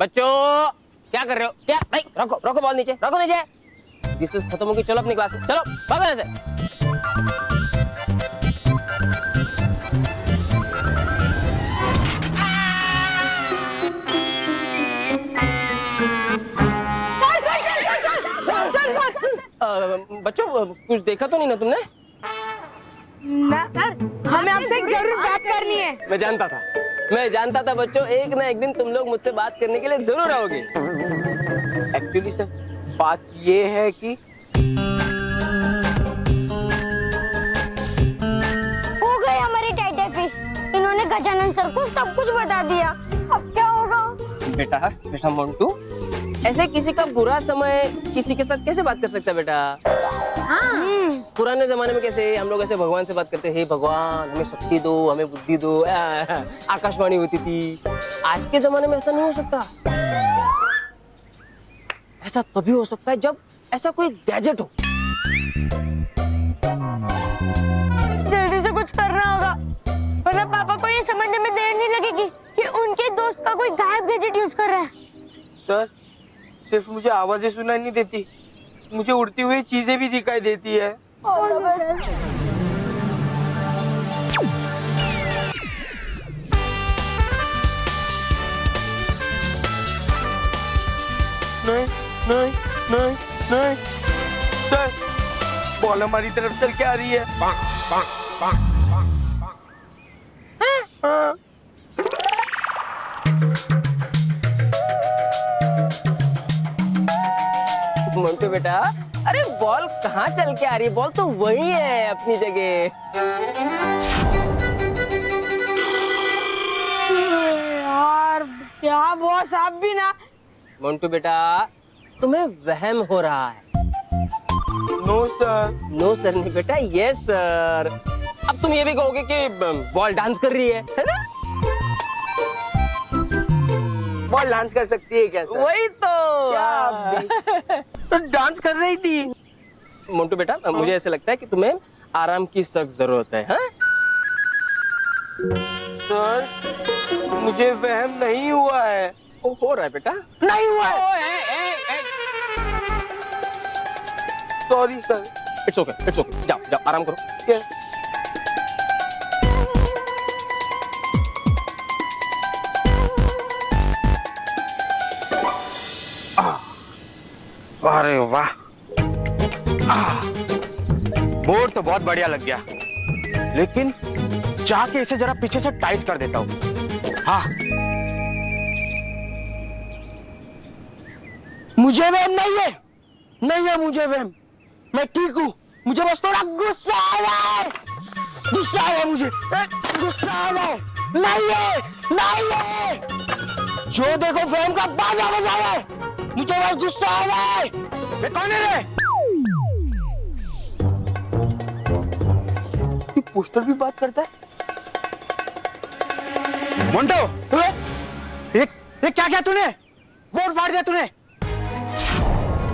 बच्चों क्या कर रहे हो? क्या भाई, रखो रखो बॉल नीचे, रखो नीचे। रिसेस खत्म होगी, चलो अपनी क्लास में, चलो भागो यहाँ से। बच्चों कुछ देखा तो नहीं ना तुमने? ना सर, हमें आपसे एक जरूर बात करनी है। मैं जानता था बच्चों, एक ना एक दिन तुम लोग मुझसे बात करने के लिए जरूर आओगे। एक्चुअली सर बात ये है कि हो गए हमारी टाइटर फिश। इन्होंने गजानन सर को सब कुछ बता दिया। अब क्या होगा? बेटा बेटा मोंटू, ऐसे किसी का बुरा समय किसी के साथ कैसे बात कर सकता है बेटा? पुराने जमाने में कैसे हम लोग ऐसे भगवान से बात करते, हे भगवान हमें शक्ति दो, हमें बुद्धि दो, आकाशवाणी होती थी। आज के जमाने में ऐसा नहीं हो सकता। ऐसा तभी हो सकता है जब ऐसा कोई गैजेट हो। जल्दी से कुछ करना होगा, वरना पापा को ये समझने में देर नहीं लगेगी कि उनके दोस्त का कोई गायब गैजेट यूज कर रहा है। सर सिर्फ मुझे आवाजें सुनाई नहीं देती, मुझे उड़ती हुई चीजें भी दिखाई देती है। नहीं नहीं नहीं नहीं सर, बॉल हमारी तरफ चल के आ रही है। हाँ। मोंटू बेटा, अरे बॉल कहाँ चल के आ रही है? बॉल तो वही है अपनी जगह। यार क्या बॉस, आप भी ना। मोंटू बेटा, तुम्हें वहम हो रहा है। No sir. नो सर नहीं बेटा, यस सर। अब तुम ये भी कहोगे कि बॉल डांस कर रही है ना? बॉल डांस कर सकती है क्या सर? वही तो। तो डांस कर रही थी। मोंटू बेटा, मुझे ऐसे लगता है कि तुम्हें आराम की सख्त जरूरत है। हाँ? सर मुझे वहम नहीं हुआ है। हो रहा है बेटा। नहीं हुआ है। Sorry sir. इट्स ओके, जाओ जाओ आराम करो। Yes. अरे वाह, बोर्ड तो बहुत बढ़िया लग गया, लेकिन जाके इसे जरा पीछे से टाइट कर देता हूँ। हाँ, मुझे वहम नहीं है मुझे वहम। मैं ठीक हूँ, मुझे बस थोड़ा गुस्सा आ रहा है। मुझे गुस्सा आ रहा है। नहीं है जो देखो वहम का बाजा बजा रहा है। मुझे बस गुस्सा आ रहा है। ये कौन है रे? ये पोस्टर भी बात करता है। मोंटो, ये क्या किया तूने? बोर्ड फाड़ दिया तूने।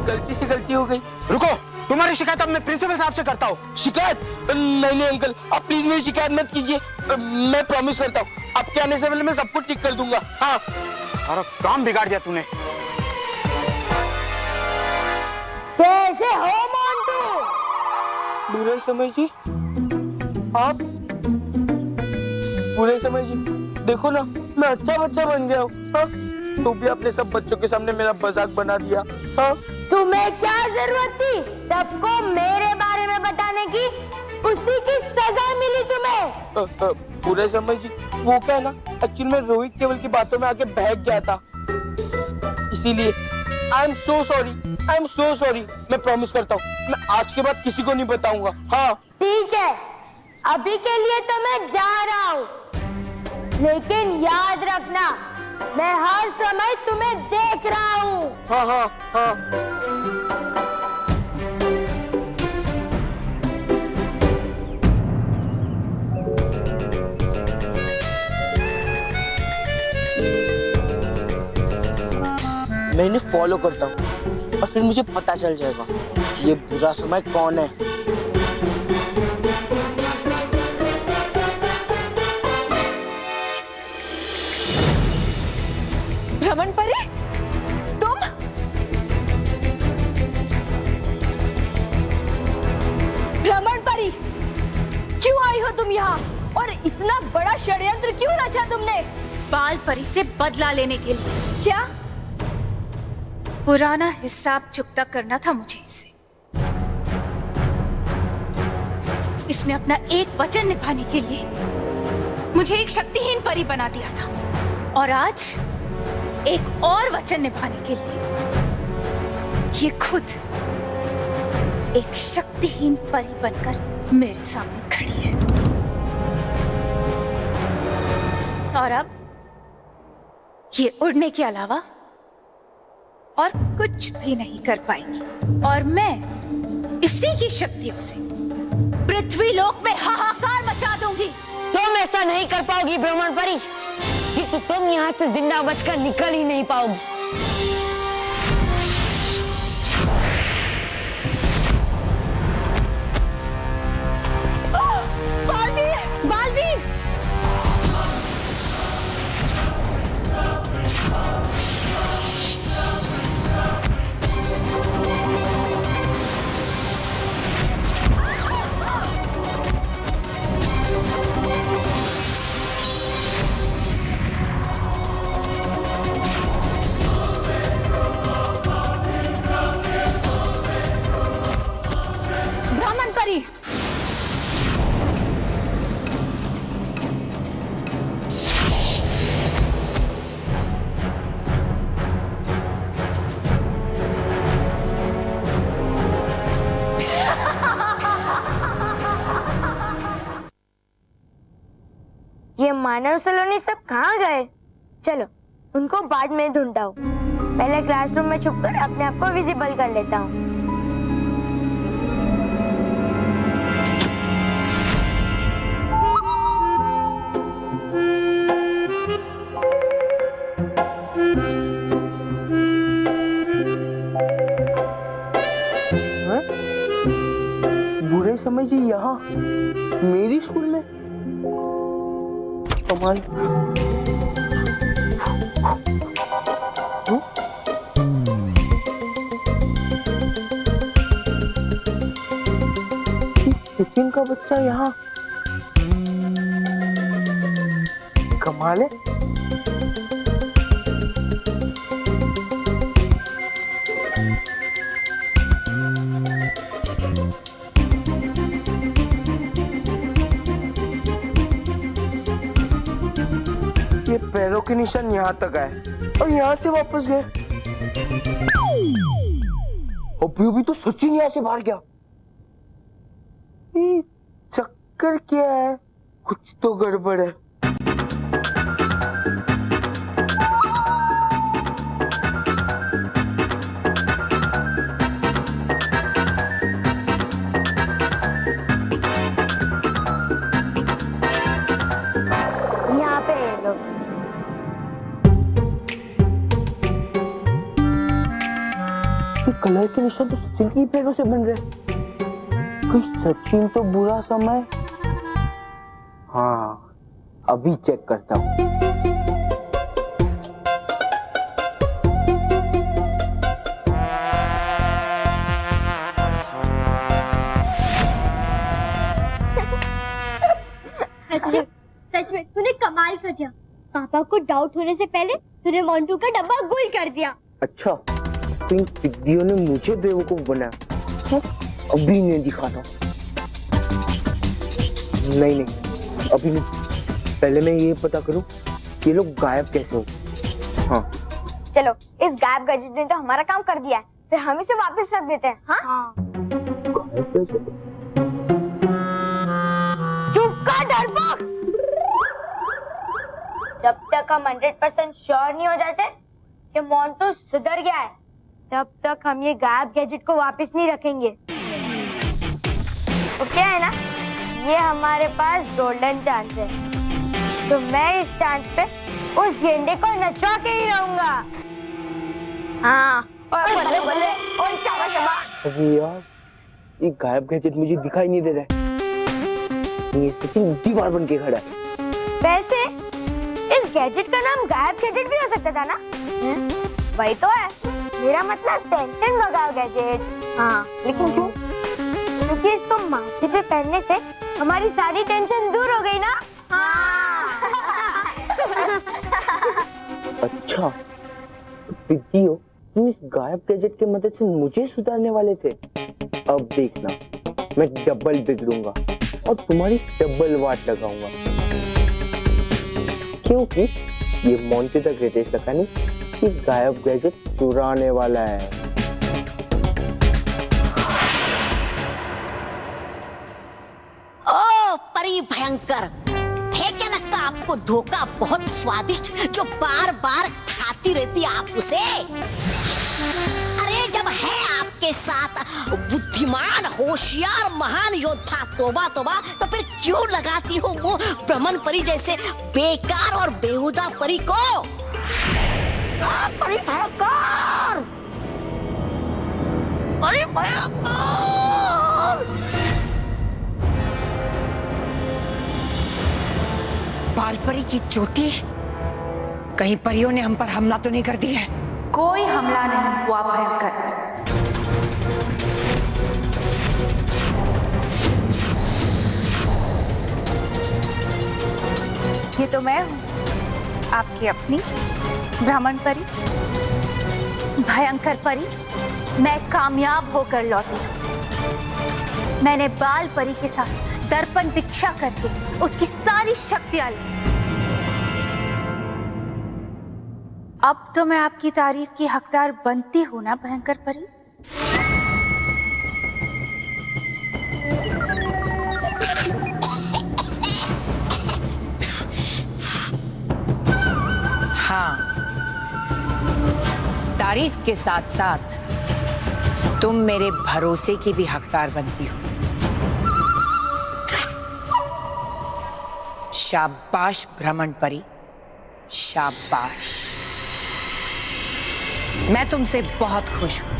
गलती से गलती हो गई। रुको, तुम्हारी शिकायत अब मैं प्रिंसिपल साहब से करता हूँ। शिकायत? नहीं अंकल, आप प्लीज मेरी शिकायत मत कीजिए। मैं प्रॉमिस करता हूँ आपके आने से पहले मैं सब कुछ ठीक कर दूंगा। हाँ। सारा काम बिगाड़ दिया तूने। कैसे हो मोंटू? बुरे समय जी, आप बुरे समय जी, देखो ना मैं अच्छा बच्चा बन गया हूँ। हाँ? तो भी आपने सब बच्चों के सामने मेरा मजाक बना दिया। हाँ? तुम्हें क्या जरूरत थी सबको मेरे बारे में बताने की? उसी की सजा मिली तुम्हें। बुरे समय जी, वो क्या है ना, एक्चुअली मैं रोहित केवल की बातों में आके बहक गया था, इसीलिए आई एम सो सॉरी। मैं प्रॉमिस करता हूँ मैं आज के बाद किसी को नहीं बताऊंगा। हाँ ठीक है, अभी के लिए तो मैं जा रहा हूँ, लेकिन याद रखना मैं हर समय तुम्हें देख रहा हूँ। हाँ। मैं इन्हें फॉलो करता हूँ और फिर मुझे पता चल जाएगा कि ये बुरा समय कौन है। रमन परे, और इतना बड़ा षड्यंत्र क्यों रचा तुमने? बाल परी से बदला लेने के लिए। क्या? पुराना हिसाब चुकता करना था मुझे इससे। इसने अपना एक वचन निभाने के लिए मुझे एक शक्तिहीन परी बना दिया था, और आज एक और वचन निभाने के लिए ये खुद एक शक्तिहीन परी बनकर मेरे सामने खड़ी है। और अब ये उड़ने के अलावा और कुछ भी नहीं कर पाएगी, और मैं इसी की शक्तियों से पृथ्वी लोक में हाहाकार मचा दूंगी। तुम ऐसा नहीं कर पाओगी ब्राह्मण परी, क्योंकि तुम यहाँ से जिंदा बचकर निकल ही नहीं पाओगी। बालवीर! बालवीर! ब्राह्मण परी! ये मानव सलोनी सब कहाँ गए? चलो उनको बाद में ढूंढता हूँ, पहले क्लासरूम में छुपकर अपने आप को विजिबल कर लेता हूँ। बुरे समय जी यहाँ मेरी स्कूल में? कमाल। सचिन का बच्चा यहाँ? कमाल है। ये पैरों के निशान यहाँ तक आए और यहाँ से वापस गए। अभी तो सचिन यहाँ से बाहर गया। ये चक्कर क्या है? कुछ तो गड़बड़ है। यहाँ पे ये लोग। ये कलर के निशान तो सचिन के ही पैरों से बन रहे। कहीं सचिन तो बुरा समय? हाँ, अभी चेक करता हूँ। सच में तूने कमाल कर दिया। पापा को डाउट होने से पहले तूने मोंटू का डब्बा गुल कर दिया। अच्छा, तो इन टिड्डियों ने मुझे बेवकूफ बनाया। अभी नहीं दिखाता। नहीं, अभी नहीं। पहले मैं ये पता करूं कि ये लोग गायब कैसे हो। हाँ। चलो इस गायब गैजेट ने तो हमारा काम कर दिया है, फिर हम इसे वापस रख देते हैं। हाँ? गायब कैसे? चुप कर डरपोक! जब तक हम 100% श्योर नहीं हो जाते कि मोंटू सुधर गया है, तब तक हम ये गायब गैजेट को वापस नहीं रखेंगे। तो क्या है ना, ये हमारे पास गोल्डन चांस है, तो मैं इस चांस पे उस गेंडे को नचवा के ही रहूंगा। हाँ, और बल्ले बल्ले और शाबाश शाबाश। अरे यार, ये गायब गैजेट मुझे दिखाई नहीं दे रहा है। ये सचिन दीवार बन के खड़ा है। वैसे इस गैजेट का नाम गायब गैजेट भी हो सकता था ना? वही तो है, मेरा मतलब टेंशन भगाओ गैजेट। हाँ, लेकिन क्यों? क्योंकि इसको माथे पे पहनने से हमारी सारी टेंशन दूर हो गई ना। अच्छा तो बिद्दी हो, तुम इस गायब गैजेट की मदद से मुझे सुधारने वाले थे। अब देखना, मैं डबल बिगड़ूंगा और तुम्हारी डबल वाट लगाऊंगा, क्योंकि ये मोंटू द ग्रेटेस्ट लगा नहीं, ये गायब गैजेट चुराने वाला है। ओ परी भयंकर, है क्या लगता आपको धोखा बहुत स्वादिष्ट जो बार बार खाती रहती आप उसे? अरे जब है आपके साथ बुद्धिमान होशियार महान योद्धा तोबा तोबा, तो फिर क्यों लगाती हो वो ब्रह्मन परी जैसे बेकार और बेहुदा परी को? परी भयंकर, परी भयंकर। बालपरी की चोटी, कहीं परियों ने हम पर हमला तो नहीं कर दिया है? कोई हमला नहीं हुआ भयंकर। ये तो मैं हूँ, आपकी अपनी ब्राह्मण परी, भयंकर परी। मैं कामयाब होकर लौटी। मैंने बाल परी के साथ दर्पण दीक्षा करके उसकी सारी शक्तियां ली। अब तो मैं आपकी तारीफ की हकदार बनती हूं ना भयंकर परी? हाँ, तारीफ के साथ साथ तुम मेरे भरोसे की भी हकदार बनती हो। शाबाश भ्रमण परी, शाबाश। मैं तुमसे बहुत खुश हूं,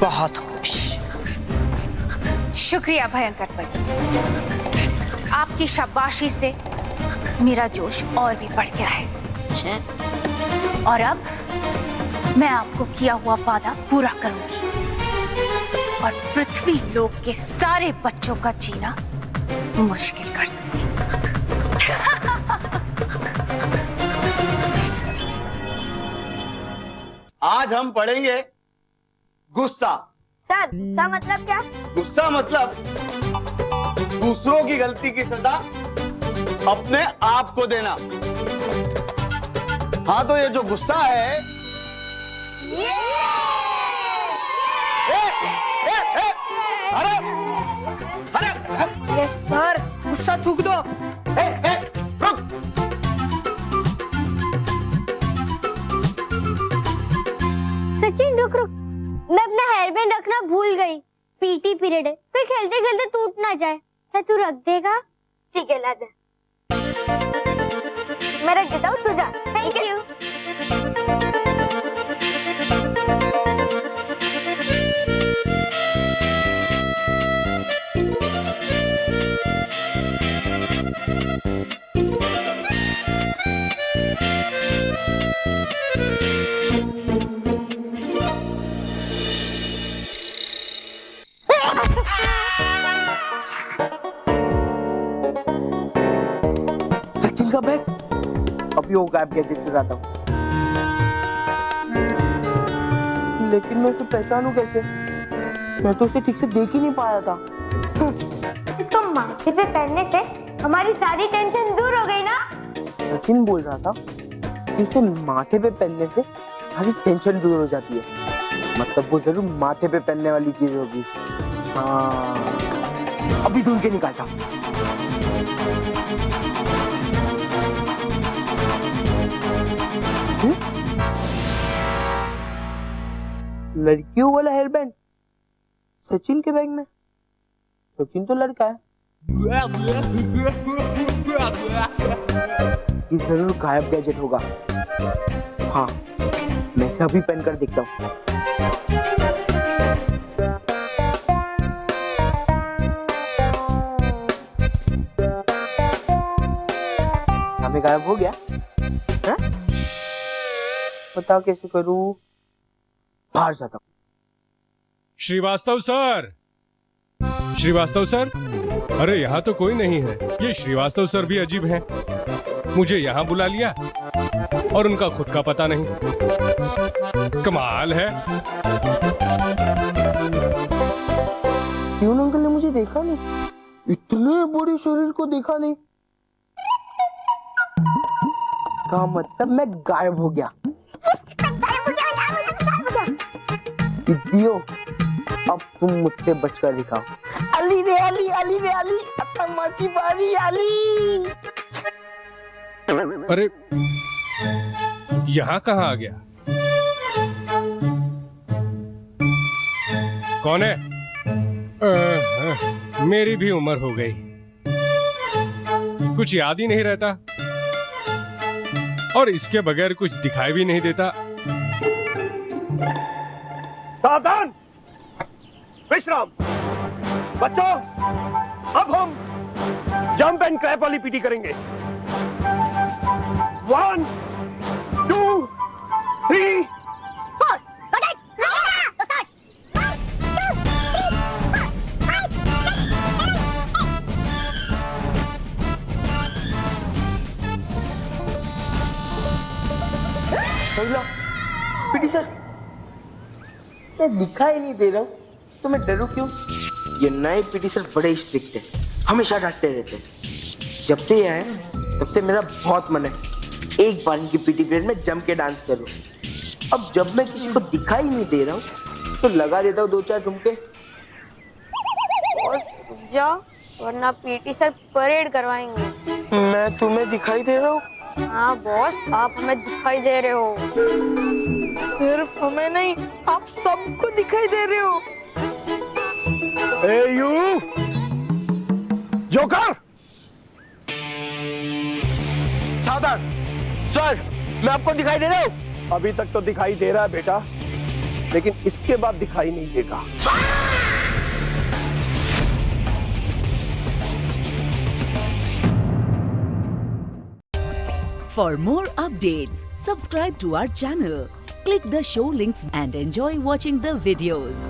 बहुत खुश। शुक्रिया भयंकर परी, आपकी शाबाशी से मेरा जोश और भी बढ़ गया है। और अब मैं आपको किया हुआ वादा पूरा करूंगी और पृथ्वी लोक के सारे बच्चों का जीना मुश्किल कर दूंगी। आज हम पढ़ेंगे गुस्सा। सर, सा मतलब क्या? गुस्सा मतलब दूसरों की गलती की सजा अपने आप को देना। हाँ, तो ये जो गुस्सा है, अरे अरे सर, गुस्सा थूक दो। रुक। सचिन रुक रुक, मैं अपना हेयर बैंड रखना भूल गई। पीटी पीरियड है, कोई खेलते खेलते टूट ना जाए। क्या तू रख देगा? ठीक है, ला दे। मैं रख देता हूँ, तू जा। Thank you. सचिन का बैग, अभी वो गायब गैजेट चुराता हूँ। लेकिन मैं उसे पहचानूं कैसे? मैं तो उसे ठीक से देख ही नहीं पाया था। इसको माथे पे पहनने से हमारी सारी टेंशन दूर हो गई ना? सचिन बोल रहा था कि उसे माथे पे पहनने से सारी टेंशन दूर हो जाती है। मतलब वो जरूर माथे पे पहनने वाली चीज होगी। हाँ, अभी ढूंढ के निकालता हूँ। लड़कियों वाला हेयर बैंड सचिन के बैग में। सचिन तो लड़का है, ये जरूर गायब गैजेट होगा। हाँ, मैं इसे अभी पहन कर देखता हूँ। हमें गायब हो गया? हाँ? बता कैसे करूँ? बाहर जाता हूँ। श्रीवास्तव सर, श्रीवास्तव सर, अरे यहाँ तो कोई नहीं है। ये श्रीवास्तव सर भी अजीब हैं। मुझे यहाँ बुला लिया और उनका खुद का पता नहीं। कमाल है। क्यों अंकल ने मुझे देखा नहीं? इतने बड़े शरीर को देखा नहीं। इसका मतलब मैं गायब हो गया। दीदियों, अब तुम मुझसे बचकर दिखाओ। अली रे अली, अली रे अली, अतमाची बारी अली। अरे यहाँ कहाँ आ गया? कौन है? मेरी भी उम्र हो गई, कुछ याद ही नहीं रहता और इसके बगैर कुछ दिखाई भी नहीं देता। सावधान, विश्राम। बच्चों, अब हम जंप एंड क्रैप वाली पीटी करेंगे। 1 2 3 पीटी सर, मैं दिखाई नहीं दे रहा हूँ तो मैं डरूं क्यों? ये नए पीटी सर बड़े स्ट्रिक्ट है, हमेशा डांटते रहते हैं। जब से ये आए तब से मेरा बहुत मन है एक बार इनकी पीटी पीरियड में जम के डांस करूं। अब जब मैं किसी को दिखाई नहीं दे रहा हूँ तो लगा देता हूँ 2-4 ठुमके। बॉस रुक जाओ, वरना पीटी सर परेड करवाएंगे। मैं तुम्हें दिखाई दे रहा हूँ? हाँ बॉस, आप हमें दिखाई दे रहे हो। सिर्फ हमें नहीं, आप सबको दिखाई दे रहे हो। ए यू जोकर! सावधान सर, मैं आपको दिखाई दे रहा हूँ। अभी तक तो दिखाई दे रहा है बेटा, लेकिन इसके बाद दिखाई नहीं देगा। For more updates, subscribe to our channel, click the show links and enjoy watching the videos.